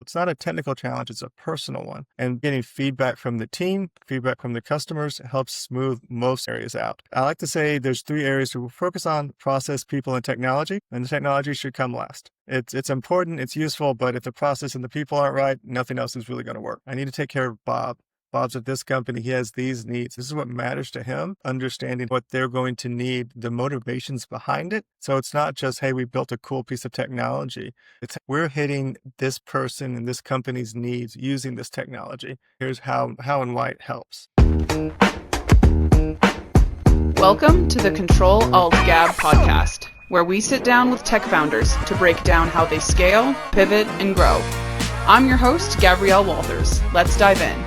It's not a technical challenge, it's a personal one. And getting feedback from the team, feedback from the customers helps smooth most areas out. I like to say there's 3 areas to focus on: process, people, and technology. And the technology should come last. It's important, it's useful, but if the process and the people aren't right, nothing else is really going to work. I need to take care of Bob. Bob's at this company. He has these needs. This is what matters to him, understanding what they're going to need, the motivations behind it. So it's not just, hey, we built a cool piece of technology. It's we're hitting this person and this company's needs using this technology. Here's how and why it helps. Welcome to the CTRL ALT GAB podcast, where we sit down with tech founders to break down how they scale, pivot, and grow. I'm your host, Gabrielle Walthers. Let's dive in.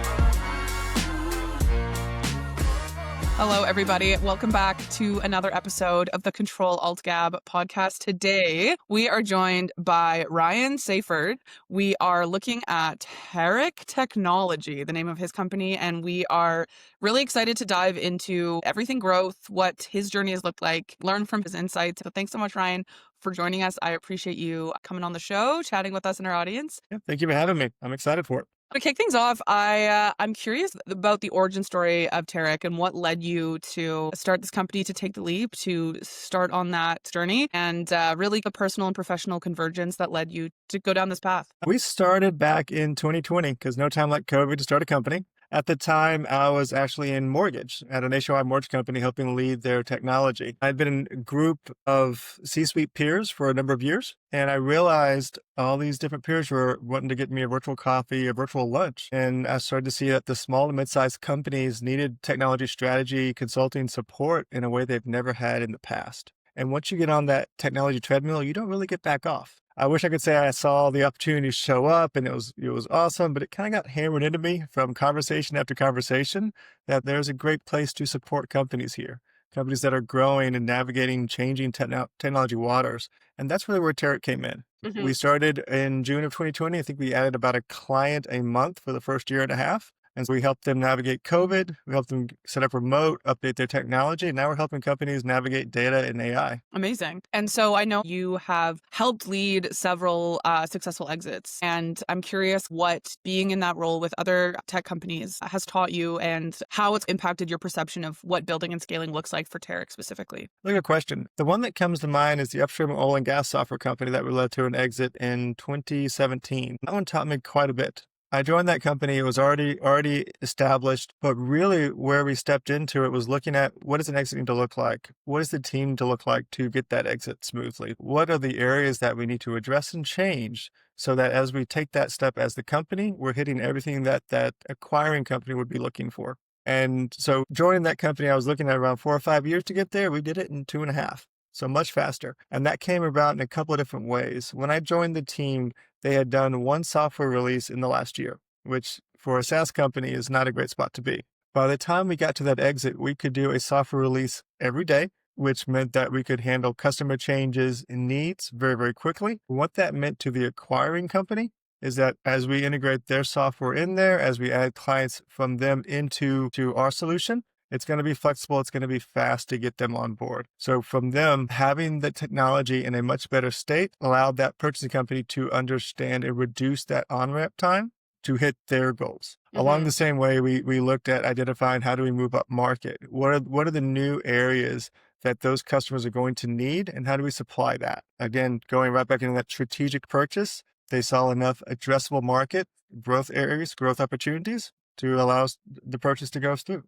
Hello, everybody. Welcome back to another episode of the CTRL ALT GAB podcast. Today, we are joined by Ryan Seifert. We are looking at Teric Technology, the name of his company, and we are really excited to dive into everything growth, what his journey has looked like, learn from his insights. So thanks so much, Ryan, for joining us. I appreciate you coming on the show, chatting with us and our audience. Yeah, thank you for having me. I'm excited for it. To kick things off, I'm curious about the origin story of Teric and what led you to start this company, to take the leap, to start on that journey, and really the personal and professional convergence that led you to go down this path. We started back in 2020 because no time like COVID to start a company. At the time, I was actually in mortgage at a nationwide mortgage company helping lead their technology. I'd been in a group of C-suite peers for a number of years, and I realized all these different peers were wanting to get me a virtual coffee, a virtual lunch. And I started to see that the small to mid-sized companies needed technology strategy, consulting support in a way they've never had in the past. And once you get on that technology treadmill, you don't really get back off. I wish I could say I saw the opportunity show up and it was awesome, but it kind of got hammered into me from conversation after conversation that there's a great place to support companies here, companies that are growing and navigating changing technology waters. And that's really where Teric came in. Mm-hmm. We started in June of 2020. I think we added about a client a month for the first year and a half. And so we helped them navigate COVID. We helped them set up remote, update their technology. And now we're helping companies navigate data and AI. Amazing. And so I know you have helped lead several successful exits. And I'm curious what being in that role with other tech companies has taught you and how it's impacted your perception of what building and scaling looks like for Teric specifically. Good question. The one that comes to mind is the upstream oil and gas software company that we led to an exit in 2017. That one taught me quite a bit. I joined that company. It was already established, but really where we stepped into it was looking at what does an exit need to look like? What does the team to look like to get that exit smoothly? What are the areas that we need to address and change so that as we take that step as the company, we're hitting everything that acquiring company would be looking for. And so joining that company, I was looking at around 4 or 5 years to get there. We did it in 2.5. So much faster. And that came about in a couple of different ways. When I joined the team, they had done one software release in the last year, which for a SaaS company is not a great spot to be. By the time we got to that exit, we could do a software release every day, which meant that we could handle customer changes and needs very, very quickly. What that meant to the acquiring company is that as we integrate their software in there, as we add clients from them into our solution, it's going to be flexible. It's going to be fast to get them on board. So from them, having the technology in a much better state allowed that purchasing company to understand and reduce that on-ramp time to hit their goals. Mm-hmm. Along the same way, we looked at identifying how do we move up market? What are the new areas that those customers are going to need and how do we supply that? Again, going right back into that strategic purchase, they saw enough addressable market, growth areas, growth opportunities to allow the purchase to go through.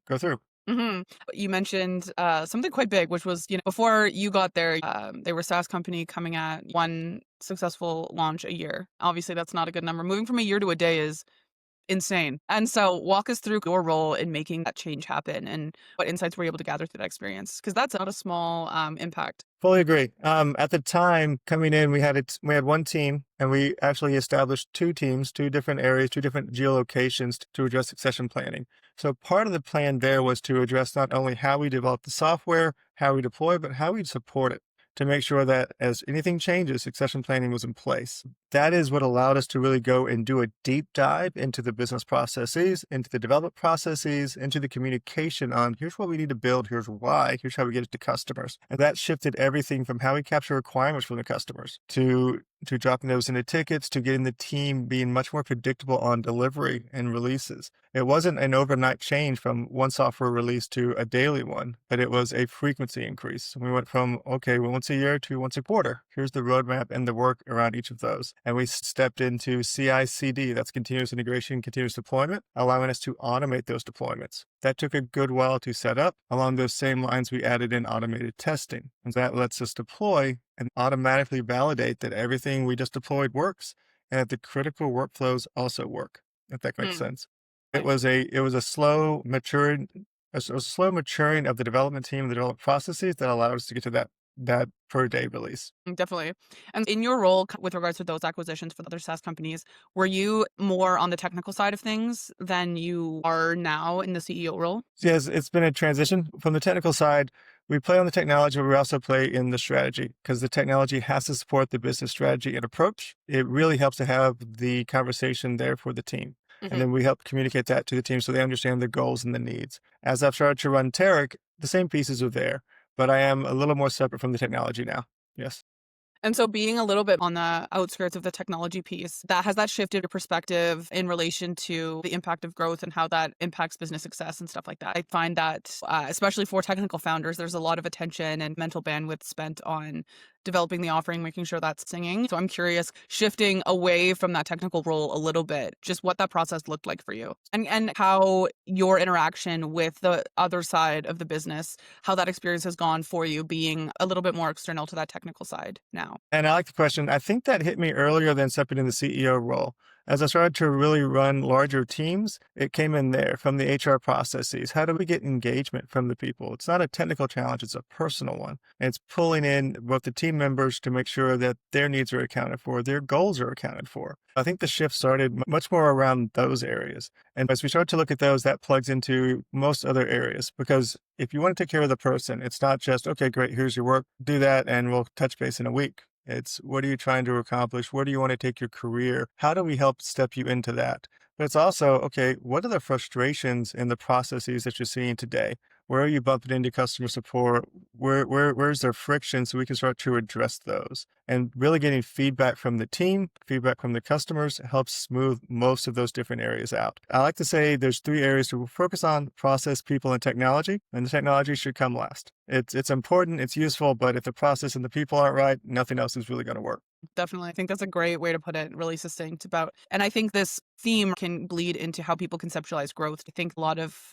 Mm-hmm. You mentioned something quite big, which was, before you got there, they were a SaaS company coming at one successful launch a year. Obviously, that's not a good number. Moving from a year to a day is insane. And so walk us through your role in making that change happen and what insights were you able to gather through that experience? Because that's not a small impact. Fully agree. At the time coming in, we had one team and we actually established 2 teams, 2 different areas, 2 different geolocations to address succession planning. So part of the plan there was to address not only how we develop the software, how we deploy, but how we support it to make sure that as anything changes, succession planning was in place. That is what allowed us to really go and do a deep dive into the business processes, into the development processes, into the communication on here's what we need to build, here's why, here's how we get it to customers. And that shifted everything from how we capture requirements from the customers to to dropping those into tickets to getting the team being much more predictable on delivery and releases. It wasn't an overnight change from one software release to a daily one, but it was a frequency increase. We went from, okay, well, once a year to once a quarter. Here's the roadmap and the work around each of those. And we stepped into CI/CD, that's continuous integration, continuous deployment, allowing us to automate those deployments. That took a good while to set up. Along those same lines, we added in automated testing. And that lets us deploy and automatically validate that everything we just deployed works and that the critical workflows also work, if that makes sense. It was a slow maturing of the development team, the development processes that allowed us to get to that per day release. Definitely. And in your role with regards to those acquisitions for the other SaaS companies, were you more on the technical side of things than you are now in the CEO role? Yes, it's been a transition. From the technical side, we play on the technology, but we also play in the strategy because the technology has to support the business strategy and approach. It really helps to have the conversation there for the team. And then we help communicate that to the team so they understand the goals and the needs. As I've started to run Teric, the same pieces are there, but I am a little more separate from the technology now. Yes. And so being a little bit on the outskirts of the technology piece, has that shifted your perspective in relation to the impact of growth and how that impacts business success and stuff like that? I find that, especially for technical founders, there's a lot of attention and mental bandwidth spent on developing the offering, making sure that's singing. So I'm curious, shifting away from that technical role a little bit, just what that process looked like for you and how your interaction with the other side of the business, how that experience has gone for you being a little bit more external to that technical side now. And I like the question. I think that hit me earlier than stepping in the CEO role. As I started to really run larger teams, it came in there from the HR processes. How do we get engagement from the people? It's not a technical challenge, it's a personal one. And it's pulling in both the team members to make sure that their needs are accounted for, their goals are accounted for. I think the shift started much more around those areas. And as we start to look at those, that plugs into most other areas. Because if you want to take care of the person, it's not just, okay, great, here's your work, do that, and we'll touch base in a week. It's what are you trying to accomplish? Where do you want to take your career? How do we help step you into that? But it's also, okay, what are the frustrations in the processes that you're seeing today? Where are you bumping into customer support? Where's there friction so we can start to address those? And really getting feedback from the team, feedback from the customers helps smooth most of those different areas out. I like to say there's 3 areas to focus on: process, people, and technology. And the technology should come last. It's important, it's useful, but if the process and the people aren't right, nothing else is really going to work. Definitely. I think that's a great way to put it, really succinct about. And I think this theme can bleed into how people conceptualize growth. I think a lot of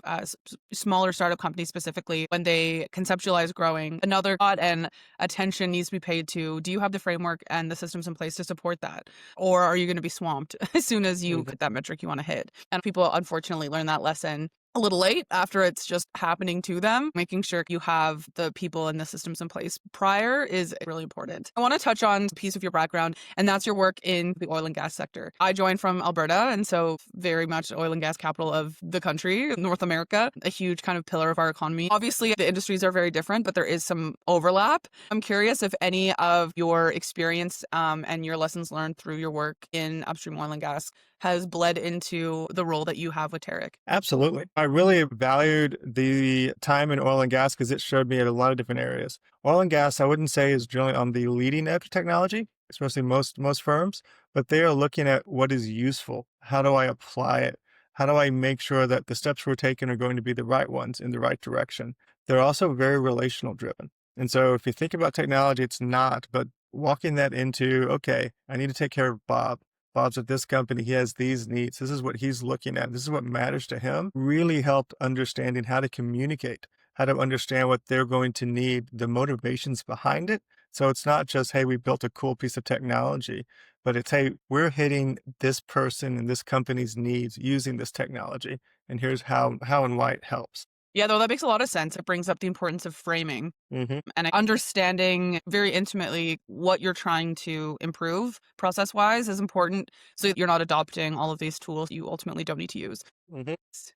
smaller startup companies specifically, when they conceptualize growing, another thought and attention needs to be paid to, do you have the framework and the systems in place to support that? Or are you going to be swamped as soon as you hit that metric you want to hit? And people unfortunately learn that lesson a little late after it's just happening to them. Making sure you have the people and the systems in place prior is really important. I want to touch on a piece of your background, and that's your work in the oil and gas sector. I joined from Alberta, and so very much oil and gas capital of the country, North America, a huge kind of pillar of our economy. Obviously, the industries are very different, but there is some overlap. I'm curious if any of your experience and your lessons learned through your work in upstream oil and gas has bled into the role that you have with Teric. Absolutely. I really valued the time in oil and gas because it showed me at a lot of different areas. Oil and gas, I wouldn't say is generally on the leading edge of technology, especially most firms, but they are looking at what is useful. How do I apply it? How do I make sure that the steps we're taking are going to be the right ones in the right direction? They're also very relational driven. And so if you think about technology, it's not, but walking that into, okay, I need to take care of Bob. Bob's at this company. He has these needs. This is what he's looking at. This is what matters to him. Really helped understanding how to communicate, how to understand what they're going to need, the motivations behind it. So it's not just, hey, we built a cool piece of technology, but it's, hey, we're hitting this person and this company's needs using this technology. And here's how and why it helps. Yeah, though that makes a lot of sense. It brings up the importance of framing and understanding very intimately what you're trying to improve process-wise is important so that you're not adopting all of these tools you ultimately don't need to use.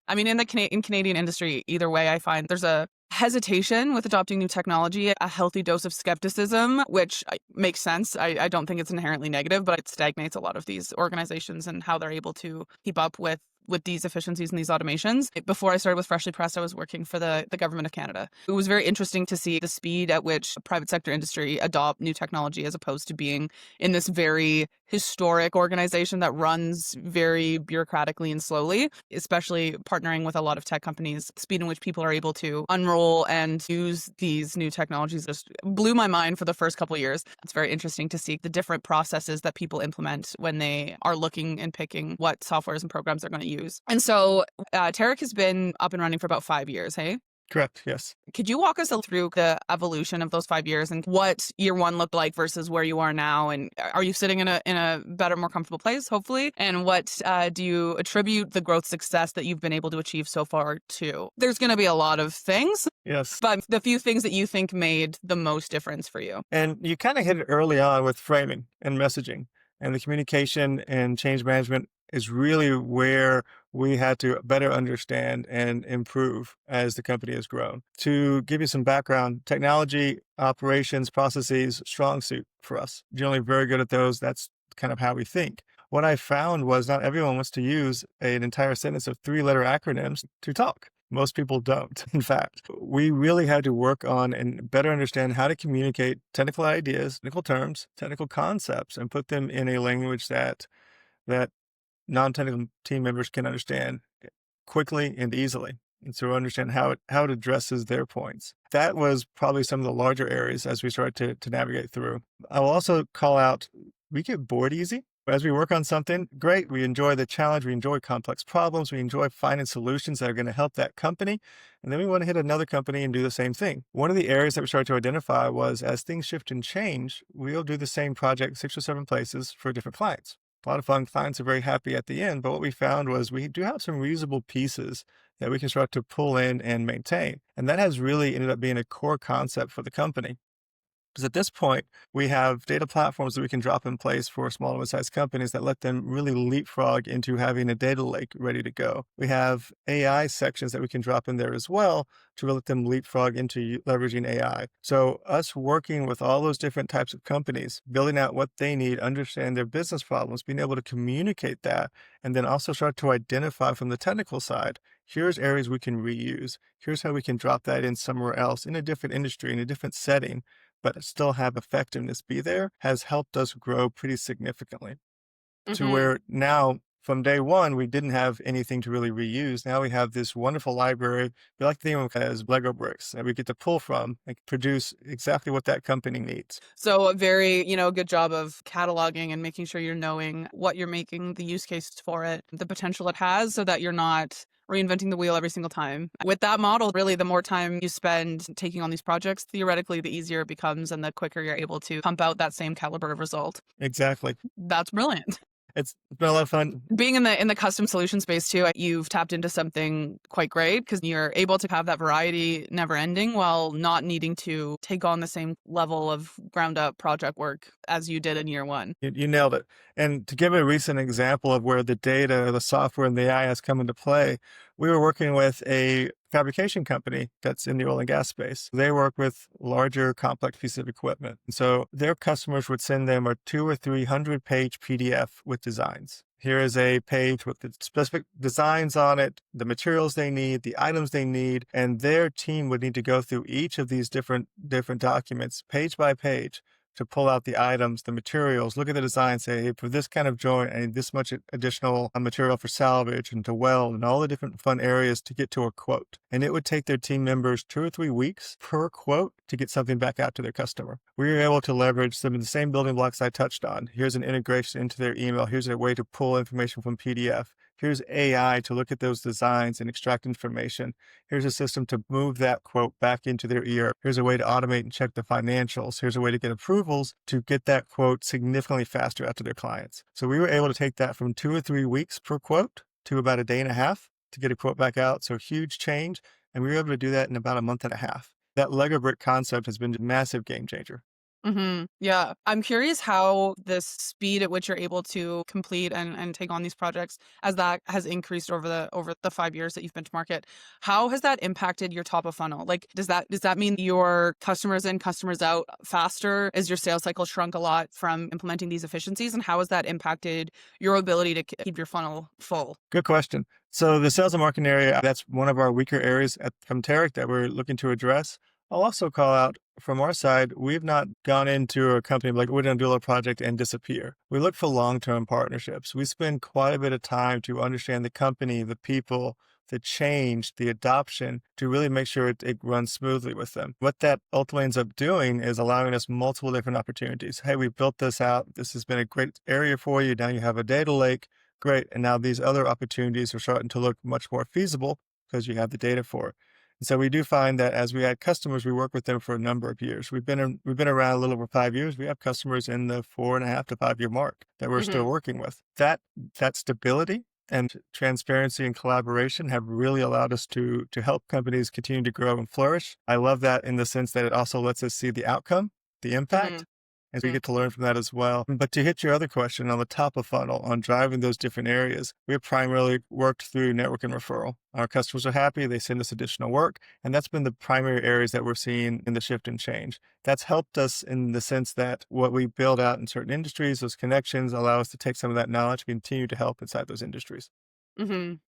I mean, in Canadian industry, either way, I find there's a hesitation with adopting new technology, a healthy dose of skepticism, which makes sense. I don't think it's inherently negative, but it stagnates a lot of these organizations and how they're able to keep up with these efficiencies and these automations. Before I started with Freshly Pressed, I was working for the government of Canada. It was very interesting to see the speed at which private sector industry adopt new technology as opposed to being in this very historic organization that runs very bureaucratically and slowly, especially partnering with a lot of tech companies. The speed in which people are able to unroll and use these new technologies just blew my mind for the first couple of years. It's very interesting to see the different processes that people implement when they are looking and picking what softwares and programs they're going to use. And so Teric has been up and running for about 5 years, hey? Correct. Yes. Could you walk us through the evolution of those 5 years and what year one looked like versus where you are now? And are you sitting in a better, more comfortable place, hopefully? And what do you attribute the growth success that you've been able to achieve so far to? There's going to be a lot of things. Yes. But the few things that you think made the most difference for you. And you kind of hit it early on with framing and messaging, and the communication and change management is really where we had to better understand and improve as the company has grown. To give you some background, technology, operations, processes, strong suit for us. Generally very good at those. That's kind of how we think. What I found was not everyone wants to use an entire sentence of 3-letter acronyms to talk. Most people don't. In fact, we really had to work on and better understand how to communicate technical ideas, technical terms, technical concepts, and put them in a language that non-technical team members can understand quickly and easily. And so understand how it addresses their points. That was probably some of the larger areas as we started to navigate through. I will also call out, we get bored easy. As we work on something, great. We enjoy the challenge. We enjoy complex problems. We enjoy finding solutions that are going to help that company. And then we want to hit another company and do the same thing. One of the areas that we started to identify was as things shift and change, we'll do the same project 6 or 7 places for different clients. A lot of fun. Clients are very happy at the end. But what we found was we do have some reusable pieces that we can start to pull in and maintain. And that has really ended up being a core concept for the company. Because at this point, we have data platforms that we can drop in place for small and mid-sized companies that let them really leapfrog into having a data lake ready to go. We have AI sections that we can drop in there as well to let them leapfrog into leveraging AI. So us working with all those different types of companies, building out what they need, understand their business problems, being able to communicate that, and then also start to identify from the technical side, here's areas we can reuse. Here's how we can drop that in somewhere else in a different industry, in a different setting, but still have effectiveness be there, has helped us grow pretty significantly to where now from day one, we didn't have anything to really reuse. Now we have this wonderful library. We like to think of it as Lego bricks that we get to pull from and produce exactly what that company needs. So a very, good job of cataloging and making sure you're knowing what you're making, the use case for it, the potential it has so that you're not reinventing the wheel every single time. With that model, really, the more time you spend taking on these projects, theoretically, the easier it becomes and the quicker you're able to pump out that same caliber of result. Exactly. That's brilliant. It's been a lot of fun. Being in the custom solution space too, you've tapped into something quite great because you're able to have that variety never ending while not needing to take on the same level of ground up project work as you did in year one. You nailed it. And to give a recent example of where the data, the software, and the AI has come into play, we were working with a fabrication company that's in the oil and gas space. They work with larger, complex pieces of equipment. And so their customers would send them a 200 or 300 page PDF with designs. Here is a page with the specific designs on it, the materials they need, the items they need, and their team would need to go through each of these different documents, page by page, to pull out the items, the materials, look at the design, say, hey, for this kind of joint, I need this much additional material for salvage and to weld and all the different fun areas to get to a quote. And it would take their team members 2 or 3 weeks per quote to get something back out to their customer. We were able to leverage some of the same building blocks I touched on. Here's an integration into their email. Here's a way to pull information from PDF. Here's AI to look at those designs and extract information. Here's a system to move that quote back into their ERP. Here's a way to automate and check the financials. Here's a way to get approvals to get that quote significantly faster out to their clients. So we were able to take that from 2 or 3 weeks per quote to about a day and a half to get a quote back out. So huge change. And we were able to do that in about a month and a half. That Lego brick concept has been a massive game changer. Yeah. I'm curious how the speed at which you're able to complete and take on these projects as that has increased over the 5 years that you've been to market. How has that impacted your top of funnel? Like, does that mean your customers in, customers out faster? Is your sales cycle shrunk a lot from implementing these efficiencies? And how has that impacted your ability to keep your funnel full? Good question. So the sales and marketing area, that's one of our weaker areas from Teric that we're looking to address. I'll also call out from our side, we've not gone into a company like we're going to do a little project and disappear. We look for long-term partnerships. We spend quite a bit of time to understand the company, the people, the change, the adoption to really make sure it runs smoothly with them. What that ultimately ends up doing is allowing us multiple different opportunities. Hey, we built this out. This has been a great area for you. Now you have a data lake. Great. And now these other opportunities are starting to look much more feasible because you have the data for it. And so we do find that as we add customers, we work with them for a number of years. We've been around a little over 5 years. We have customers in the 4.5 to 5 year mark that we're still Hmm. working with. That stability and transparency and collaboration have really allowed us to help companies continue to grow and flourish. I love that in the sense that it also lets us see the outcome, the Hmm. impact, and we get to learn from that as well. But to hit your other question on the top of funnel, on driving those different areas, we have primarily worked through network and referral. Our customers are happy, they send us additional work, and that's been the primary areas that we're seeing in the shift and change. That's helped us in the sense that what we build out in certain industries, those connections allow us to take some of that knowledge and continue to help inside those industries.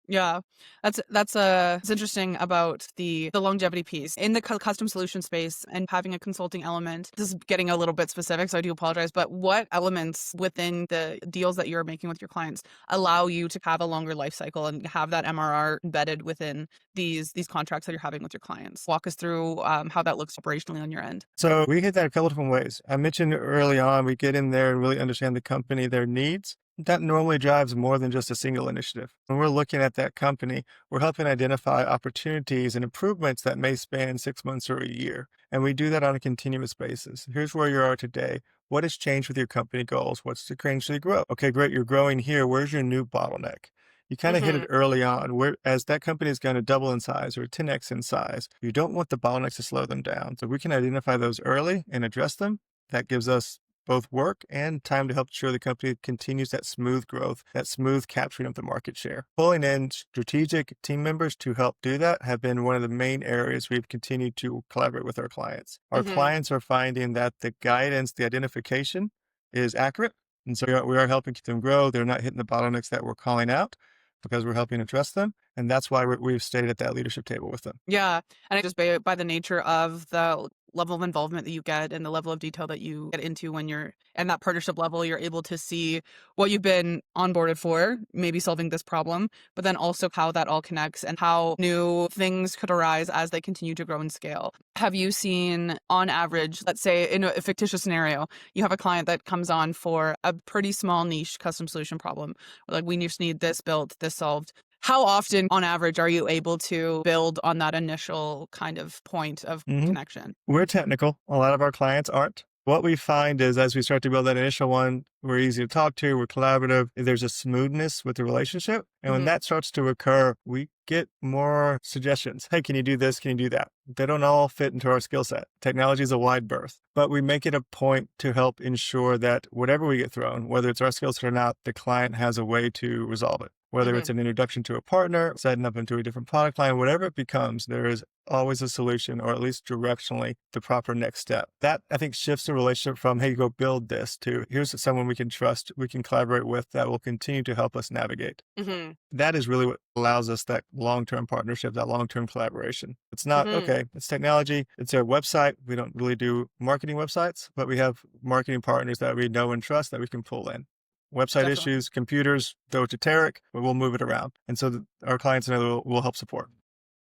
Yeah, it's interesting about the longevity piece in the custom solution space and having a consulting element. This is getting a little bit specific, so I do apologize. But what elements within the deals that you're making with your clients allow you to have a longer life cycle and have that MRR embedded within these contracts that you're having with your clients? Walk us through how that looks operationally on your end. So we hit that a couple different ways. I mentioned early on, we get in there and really understand the company, their needs. That normally drives more than just a single initiative. When we're looking at that company, we're helping identify opportunities and improvements that may span 6 months or a year. And we do that on a continuous basis. Here's where you are today. What has changed with your company goals? What's the change to grow? Okay, great. You're growing here. Where's your new bottleneck? You kind of hit it Hmm. early on, where as that company is going to double in size or 10x in size, you don't want the bottlenecks to slow them down. So we can identify those early and address them. That gives us both work and time to help ensure the company continues that smooth growth, that smooth capturing of the market share. Pulling in strategic team members to help do that have been one of the main areas we've continued to collaborate with our clients. Our Hmm. clients are finding that the guidance, the identification is accurate. And so we are helping keep them grow. They're not hitting the bottlenecks that we're calling out because we're helping address them. And that's why we've stayed at that leadership table with them. Yeah, and it just by the nature of the level of involvement that you get and the level of detail that you get into when you're and that partnership level, you're able to see what you've been onboarded for, maybe solving this problem, but then also how that all connects and how new things could arise as they continue to grow and scale. Have you seen, on average, let's say in a fictitious scenario, you have a client that comes on for a pretty small niche custom solution problem, like we just need this built, this solved. How often, on average, are you able to build on that initial kind of point of hmm connection? We're technical. A lot of our clients aren't. What we find is as we start to build that initial one, we're easy to talk to, we're collaborative, there's a smoothness with the relationship. And when Mhm, that starts to occur, we get more suggestions. Hey, can you do this? Can you do that? They don't all fit into our skill set. Technology is a wide berth, but we make it a point to help ensure that whatever we get thrown, whether it's our skill set or not, the client has a way to resolve it. Whether it's mhm, an introduction to a partner, setting up into a different product line, whatever it becomes, there is always a solution or at least directionally the proper next step. That I think shifts the relationship from, hey, go build this to here's someone we can trust, we can collaborate with that will continue to help us navigate. mhm, That is really what allows us that long-term partnership, that long-term collaboration. It's not, mhm. okay, it's technology, it's a website. We don't really do marketing websites, but we have marketing partners that we know and trust that we can pull in. Website Definitely. issues, computers, go to Teric, but we'll move it around. And so our clients know we'll help support.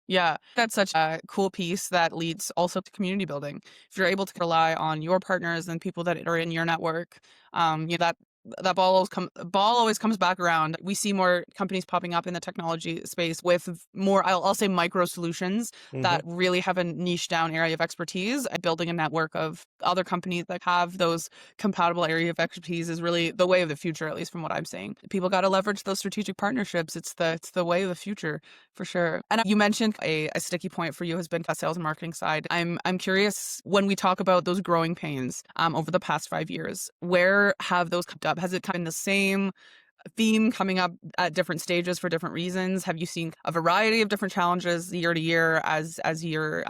Yeah, that's such a cool piece that leads also to community building. If you're able to rely on your partners and people that are in your network, that that ball always comes back around. We see more companies popping up in the technology space with more, I'll say, micro solutions Hmm. that really have a niche down area of expertise. Building a network of other companies that have those compatible area of expertise is really the way of the future, at least from what I'm saying. People got to leverage those strategic partnerships. It's the way of the future for sure. And you mentioned a sticky point for you has been the sales and marketing side. I'm curious, when we talk about those growing pains over the past 5 years, where have those come up? Has it kind of the same theme coming up at different stages for different reasons? Have you seen a variety of different challenges year to year as your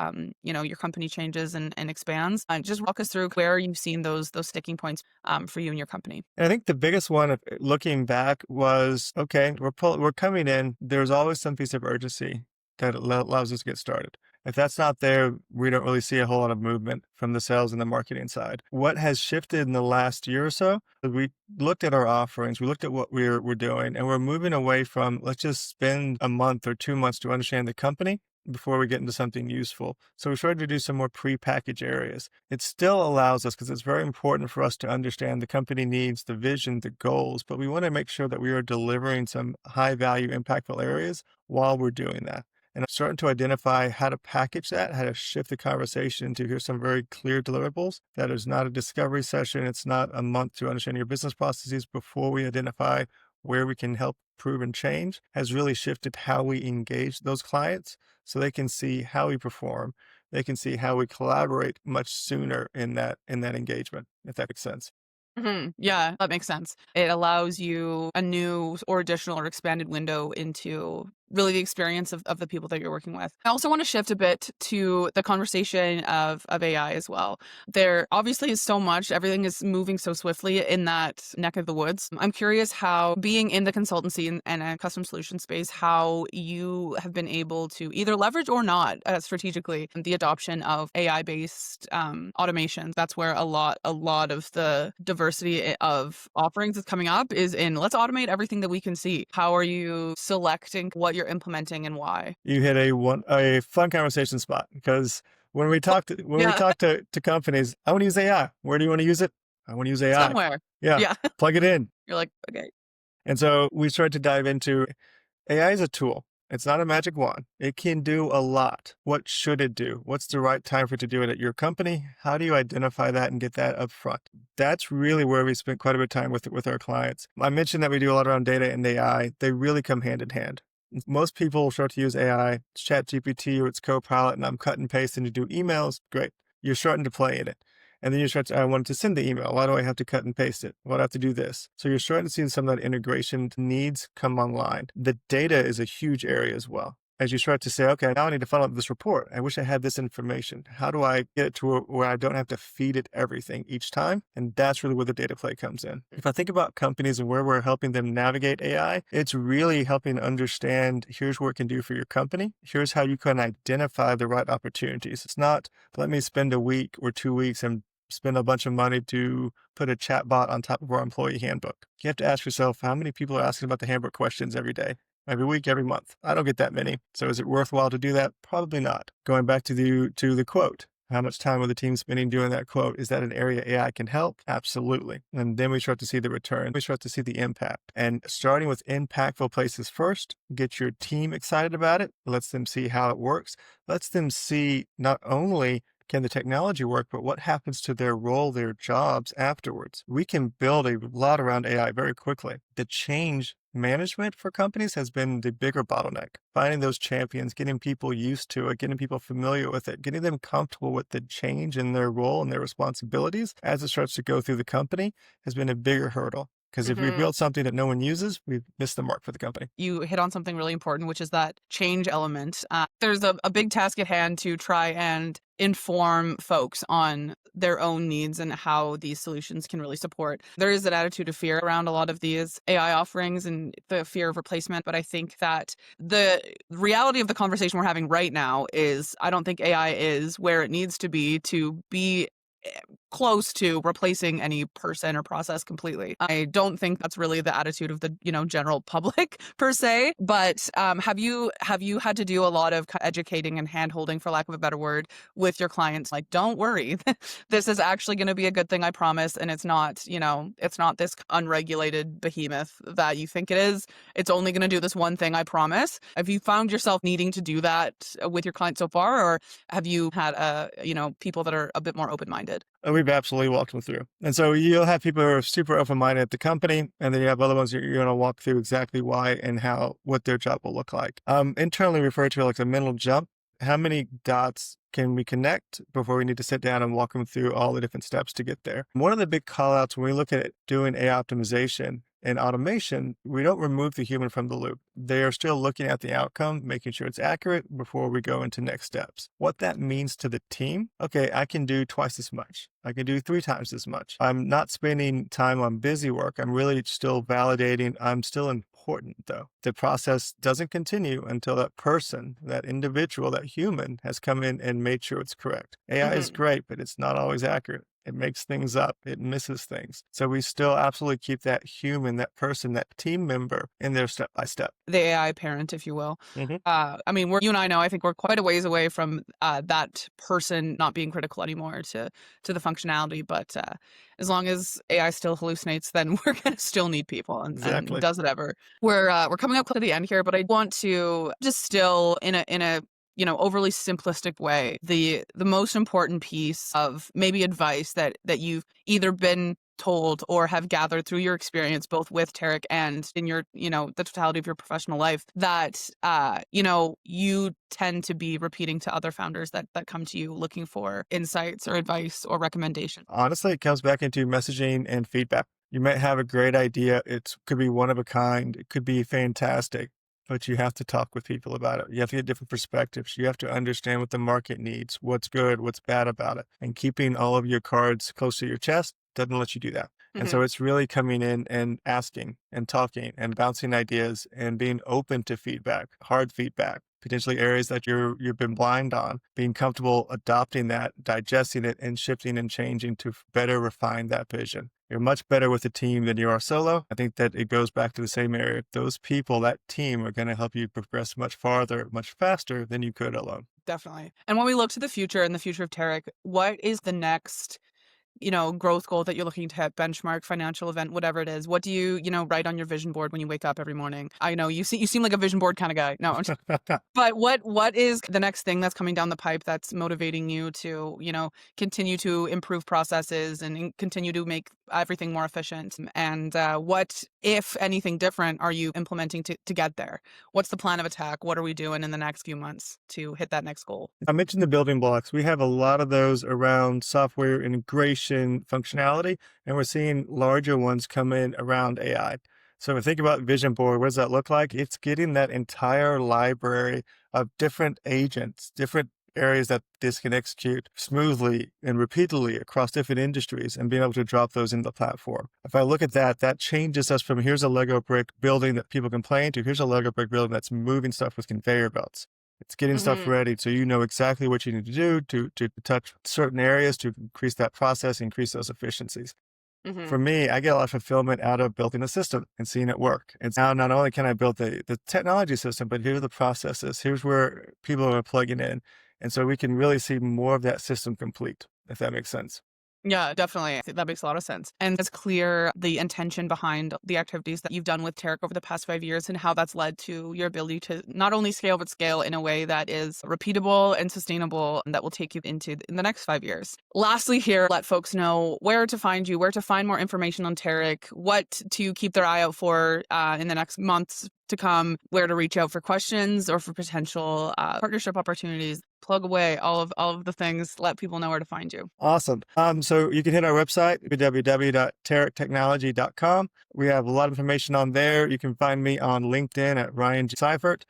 your company changes and expands? Just walk us through where you've seen those sticking points for you and your company. And I think the biggest one, looking back, was okay. We're coming in. There's always some piece of urgency that allows us to get started. If that's not there, we don't really see a whole lot of movement from the sales and the marketing side. What has shifted in the last year or so? We looked at our offerings, we looked at what we're doing, and we're moving away from let's just spend a month or 2 months to understand the company before we get into something useful. So we started to do some more pre-packaged areas. It still allows us, because it's very important for us to understand the company needs, the vision, the goals, but we want to make sure that we are delivering some high value, impactful areas while we're doing that. And I'm starting to identify how to package that, how to shift the conversation to here's some very clear deliverables. That is not a discovery session. It's not a month to understand your business processes before we identify where we can help prove and change, has really shifted how we engage those clients so they can see how we perform. They can see how we collaborate much sooner in that engagement, if that makes sense. Yeah, that makes sense. It allows you a new or additional or expanded window into really the experience of the people that you're working with. I also want to shift a bit to the conversation of AI as well. There obviously is so much, everything is moving so swiftly in that neck of the woods. I'm curious how, being in the consultancy and a custom solution space, how you have been able to either leverage or not strategically the adoption of AI-based automation. That's where a lot of the diversity of offerings is coming up, is in let's automate everything that we can see. How are you selecting what you're implementing and why? You hit a fun conversation spot, because when we Yeah, talk to companies, I want to use AI. Where do you want to use it? I want to use AI. somewhere. Yeah, Yeah. plug it in. You're like, okay. And so we started to dive into AI is a tool. It's not a magic wand. It can do a lot. What should it do? What's the right time for it to do it at your company? How do you identify that and get that up front? That's really where we spent quite a bit of time with our clients. I mentioned that we do a lot around data and AI. They really come hand in hand. Most people start to use AI, it's ChatGPT or it's Copilot, and I'm cut and paste and you do emails. Great. You're starting to play in it. And then you start to, I want to send the email. Why do I have to cut and paste it? Why do I have to do this? So you're starting to see some of that integration needs come online. The data is a huge area as well. As you start to say, okay, now I need to follow up this report. I wish I had this information. How do I get it to where I don't have to feed it everything each time? And that's really where the data play comes in. If I think about companies and where we're helping them navigate AI, it's really helping understand here's what it can do for your company. Here's how you can identify the right opportunities. It's not, let me spend a week or 2 weeks and spend a bunch of money to put a chat bot on top of our employee handbook. You have to ask yourself, how many people are asking about the handbook questions every day? Every week, every month. I don't get that many. So is it worthwhile to do that? Probably not. Going back to the quote, how much time are the team spending doing that quote? Is that an area AI can help? Absolutely. And then we start to see the return. We start to see the impact. And starting with impactful places first, get your team excited about it, lets them see how it works, lets them see not only can the technology work, but what happens to their role, their jobs afterwards? We can build a lot around AI very quickly. The change management for companies has been the bigger bottleneck. Finding those champions, getting people used to it, getting people familiar with it, getting them comfortable with the change in their role and their responsibilities as it starts to go through the company has been a bigger hurdle. Because if we build something that no one uses, we've missed the mark for the company. You hit on something really important, which is that change element. There's a big task at hand to try and inform folks on their own needs and how these solutions can really support. There is an attitude of fear around a lot of these AI offerings and the fear of replacement. But I think that the reality of the conversation we're having right now is I don't think AI is where it needs to be close to replacing any person or process completely. I don't think that's really the attitude of the, general public per se. But have you had to do a lot of educating and hand-holding, for lack of a better word, with your clients? Like, don't worry, this is actually going to be a good thing, I promise. And it's not, it's not this unregulated behemoth that you think it is. It's only going to do this one thing, I promise. Have you found yourself needing to do that with your clients so far, or have you had, people that are a bit more open-minded? We've absolutely walked them through. And so you'll have people who are super open-minded at the company, and then you have other ones that you're going to walk through exactly why and what their job will look like. Internally referred to like the mental jump. How many dots can we connect before we need to sit down and walk them through all the different steps to get there? One of the big call outs when we look at doing AI optimization and automation, we don't remove the human from the loop. They are still looking at the outcome, making sure it's accurate before we go into next steps. What that means to the team, okay, I can do twice as much. I can do 3 times as much. I'm not spending time on busy work. I'm really still validating. I'm still important though. The process doesn't continue until that person, that individual, that human has come in and made sure it's correct. AI is great, but it's not always accurate. It makes things up. It misses things. So we still absolutely keep that human, that person, that team member in there step by step. The AI parent, if you will. Mm-hmm. I mean, you and I know, I think we're quite a ways away from that person not being critical anymore to the functionality. But as long as AI still hallucinates, then we're going to still need people, and Exactly. does it ever. We're coming up to the end here, but I want to just still in a overly simplistic way, the most important piece of maybe advice that you've either been told or have gathered through your experience, both with Teric and in your, the totality of your professional life, that, you tend to be repeating to other founders that come to you looking for insights or advice or recommendation? Honestly, it comes back into messaging and feedback. You might have a great idea. It could be one of a kind. It could be fantastic, but you have to talk with people about it. You have to get different perspectives. You have to understand what the market needs, what's good, what's bad about it. And keeping all of your cards close to your chest doesn't let you do that. And so it's really coming in and asking and talking and bouncing ideas and being open to feedback, hard feedback, potentially areas that you've been blind on, being comfortable adopting that, digesting it, and shifting and changing to better refine that vision. You're much better with a team than you are solo. I think that it goes back to the same area. Those people, that team, are going to help you progress much farther, much faster than you could alone. Definitely. And when we look to the future and the future of Teric, what is the next growth goal that you're looking to hit, benchmark, financial event, whatever it is? What do you, write on your vision board when you wake up every morning? I know you seem like a vision board kind of guy. No, but what is the next thing that's coming down the pipe that's motivating you to, continue to improve processes and continue to make everything more efficient? And what, if anything different, are you implementing to get there? What's the plan of attack? What are we doing in the next few months to hit that next goal? I mentioned the building blocks. We have a lot of those around software integration functionality, and we're seeing larger ones come in around AI. So if we think about vision board, what does that look like? It's getting that entire library of different agents, different areas that this can execute smoothly and repeatedly across different industries, and being able to drop those in the platform. If I look at that, that changes us from here's a Lego brick building that people can play into, here's a Lego brick building that's moving stuff with conveyor belts. It's getting stuff ready so you know exactly what you need to do to touch certain areas to increase that process, increase those efficiencies. For me, I get a lot of fulfillment out of building a system and seeing it work. And now not only can I build the technology system, but here are the processes. Here's where people are plugging in. And so we can really see more of that system complete, if that makes sense. Yeah, definitely. I think that makes a lot of sense. And it's clear the intention behind the activities that you've done with Teric over the past 5 years and how that's led to your ability to not only scale, but scale in a way that is repeatable and sustainable and that will take you into in the next 5 years. Lastly here, let folks know where to find you, where to find more information on Teric, what to keep their eye out for in the next months to come, where to reach out for questions or for potential partnership opportunities. Plug away all of the things. Let people know where to find you. Awesome. So you can hit our website, www.terictechnology.com. We have a lot of information on there. You can find me on LinkedIn at Ryan Seifert.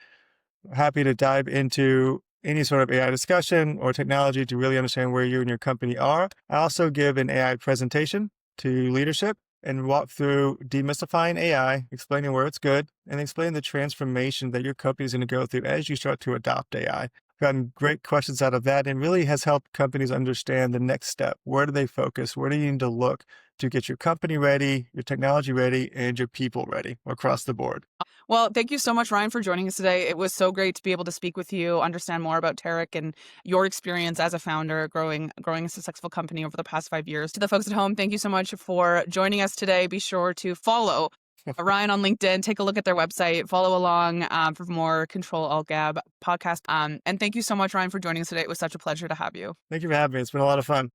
Happy to dive into any sort of AI discussion or technology to really understand where you and your company are. I also give an AI presentation to leadership and walk through demystifying AI, explaining where it's good, and explaining the transformation that your company is going to go through as you start to adopt AI. gotten great questions out of that, and really has helped companies understand the next step. Where do they focus? Where do you need to look to get your company ready, your technology ready, and your people ready across the board? Well, thank you so much, Ryan, for joining us today. It was so great to be able to speak with you, understand more about Teric and your experience as a founder, growing a successful company over the past 5 years. To the folks at home, thank you so much for joining us today. Be sure to follow Ryan on LinkedIn. Take a look at their website. Follow along for more Control Alt GAB podcast. And thank you so much, Ryan, for joining us today. It was such a pleasure to have you. Thank you for having me. It's been a lot of fun.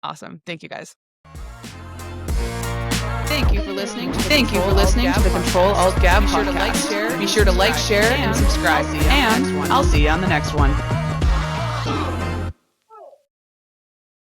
Awesome. Thank you, guys. Thank you for listening to the Control Alt GAB podcast. Be sure to like, share, and subscribe. And I'll see you on the next one.